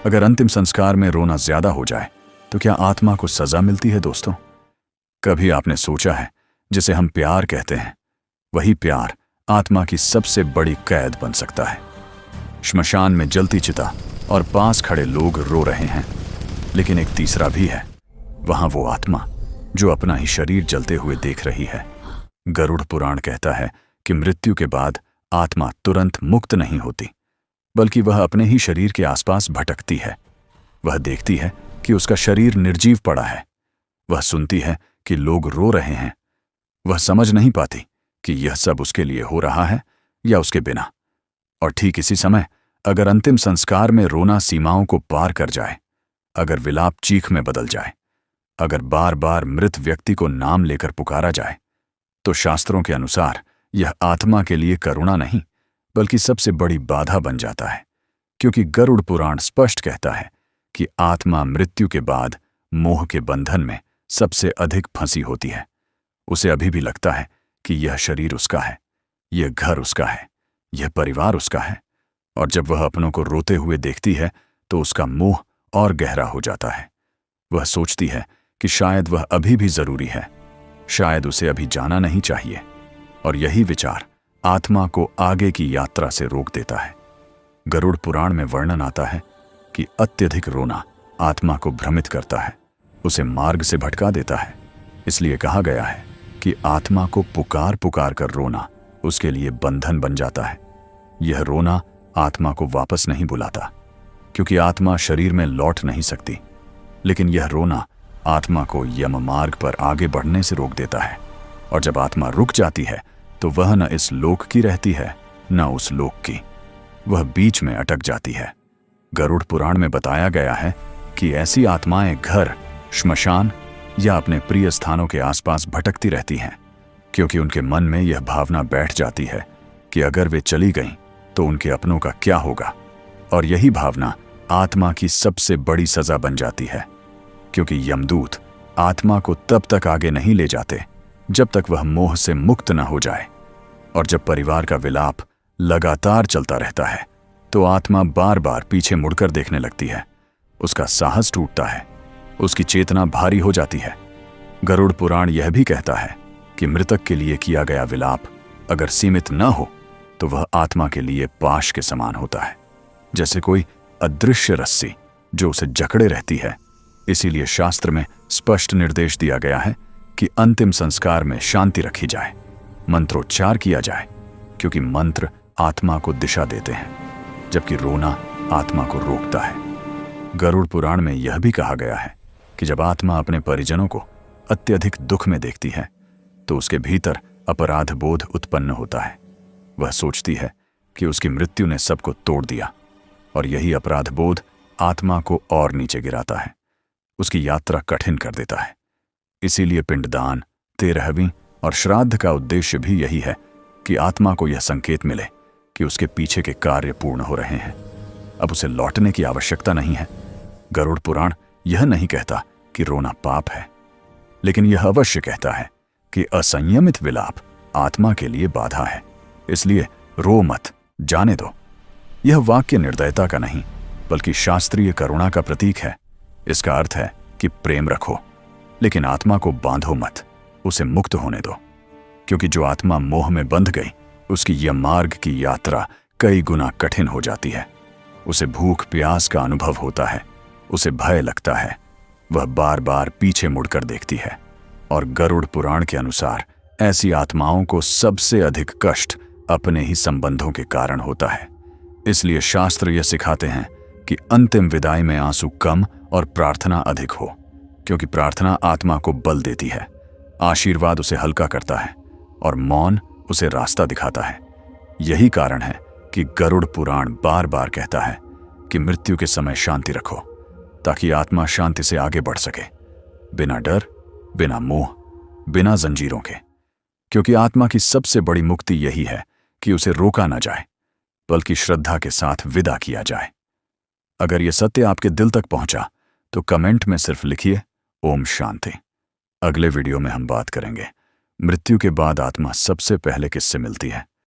अगर अंतिम संस्कार में रोना ज्यादा हो जाए तो क्या आत्मा को सजा मिलती है दोस्तों? कभी आपने सोचा है जिसे हम प्यार कहते हैं, वही प्यार आत्मा की सबसे बड़ी कैद बन सकता है। श्मशान में जलती चिता और पास खड़े लोग रो रहे हैं, लेकिन एक तीसरा भी है। वहां वो आत्मा जो अपना ही शरीर जलते हुए देख रही है। गरुड़ पुराण कहता है कि मृत्यु के बाद आत्मा तुरंत मुक्त नहीं होती, बल्कि वह अपने ही शरीर के आसपास भटकती है। वह देखती है कि उसका शरीर निर्जीव पड़ा है। वह सुनती है कि लोग रो रहे हैं। वह समझ नहीं पाती कि यह सब उसके लिए हो रहा है या उसके बिना। और ठीक इसी समय अगर अंतिम संस्कार में रोना सीमाओं को पार कर जाए, अगर विलाप चीख में बदल जाए, अगर बार बार मृत व्यक्ति को नाम लेकर पुकारा जाए, तो शास्त्रों के अनुसार यह आत्मा के लिए करुणा नहीं बल्कि सबसे बड़ी बाधा बन जाता है। क्योंकि गरुड़ पुराण स्पष्ट कहता है कि आत्मा मृत्यु के बाद मोह के बंधन में सबसे अधिक फंसी होती है। उसे अभी भी लगता है कि यह शरीर उसका है, यह घर उसका है, यह परिवार उसका है। और जब वह अपनों को रोते हुए देखती है तो उसका मोह और गहरा हो जाता है। वह सोचती है कि शायद वह अभी भी जरूरी है, शायद उसे अभी जाना नहीं चाहिए। और यही विचार आत्मा को आगे की यात्रा से रोक देता है। गरुड़ पुराण में वर्णन आता है कि अत्यधिक रोना आत्मा को भ्रमित करता है, उसे मार्ग से भटका देता है। इसलिए कहा गया है कि आत्मा को पुकार पुकार कर रोना उसके लिए बंधन बन जाता है। यह रोना आत्मा को वापस नहीं बुलाता, क्योंकि आत्मा शरीर में लौट नहीं सकती, लेकिन यह रोना आत्मा को यम मार्ग पर आगे बढ़ने से रोक देता है। और जब आत्मा रुक जाती है तो वह न इस लोक की रहती है न उस लोक की, वह बीच में अटक जाती है। गरुड़ पुराण में बताया गया है कि ऐसी आत्माएं घर, श्मशान या अपने प्रिय स्थानों के आसपास भटकती रहती हैं, क्योंकि उनके मन में यह भावना बैठ जाती है कि अगर वे चली गईं तो उनके अपनों का क्या होगा। और यही भावना आत्मा की सबसे बड़ी सजा बन जाती है, क्योंकि यमदूत आत्मा को तब तक आगे नहीं ले जाते जब तक वह मोह से मुक्त न हो जाए। और जब परिवार का विलाप लगातार चलता रहता है तो आत्मा बार बार पीछे मुड़कर देखने लगती है। उसका साहस टूटता है, उसकी चेतना भारी हो जाती है। गरुड़ पुराण यह भी कहता है कि मृतक के लिए किया गया विलाप अगर सीमित न हो तो वह आत्मा के लिए पाश के समान होता है, जैसे कोई अदृश्य रस्सी जो उसे जकड़े रहती है। इसीलिए शास्त्र में स्पष्ट निर्देश दिया गया है कि अंतिम संस्कार में शांति रखी जाए, मंत्रोच्चार किया जाए, क्योंकि मंत्र आत्मा को दिशा देते हैं, जबकि रोना आत्मा को रोकता है। गरुड़ पुराण में यह भी कहा गया है कि जब आत्मा अपने परिजनों को अत्यधिक दुख में देखती है तो उसके भीतर अपराध बोध उत्पन्न होता है। वह सोचती है कि उसकी मृत्यु ने सबको तोड़ दिया, और यही अपराध बोध आत्मा को और नीचे गिराता है, उसकी यात्रा कठिन कर देता है। इसीलिए पिंडदान, तेरहवीं और श्राद्ध का उद्देश्य भी यही है कि आत्मा को यह संकेत मिले कि उसके पीछे के कार्य पूर्ण हो रहे हैं, अब उसे लौटने की आवश्यकता नहीं है। गरुड़ पुराण यह नहीं कहता कि रोना पाप है, लेकिन यह अवश्य कहता है कि असंयमित विलाप आत्मा के लिए बाधा है। इसलिए रो मत, जाने दो। यह वाक्य निर्दयता का नहीं बल्कि शास्त्रीय करुणा का प्रतीक है। इसका अर्थ है कि प्रेम रखो, लेकिन आत्मा को बांधो मत, उसे मुक्त होने दो। क्योंकि जो आत्मा मोह में बंध गई उसकी यह मार्ग की यात्रा कई गुना कठिन हो जाती है। उसे भूख प्यास का अनुभव होता है, उसे भय लगता है, वह बार बार पीछे मुड़कर देखती है। और गरुड़ पुराण के अनुसार ऐसी आत्माओं को सबसे अधिक कष्ट अपने ही संबंधों के कारण होता है। इसलिए शास्त्र यह सिखाते हैं कि अंतिम विदाई में आंसू कम और प्रार्थना अधिक हो, क्योंकि प्रार्थना आत्मा को बल देती है, आशीर्वाद उसे हल्का करता है और मौन उसे रास्ता दिखाता है। यही कारण है कि गरुड़ पुराण बार बार कहता है कि मृत्यु के समय शांति रखो, ताकि आत्मा शांति से आगे बढ़ सके, बिना डर, बिना मोह, बिना जंजीरों के। क्योंकि आत्मा की सबसे बड़ी मुक्ति यही है कि उसे रोका न जाए, बल्कि श्रद्धा के साथ विदा किया जाए। अगर यह सत्य आपके दिल तक पहुंचा तो कमेंट में सिर्फ लिखिए ओम शांति। अगले वीडियो में हम बात करेंगे मृत्यु के बाद आत्मा सबसे पहले किससे मिलती है।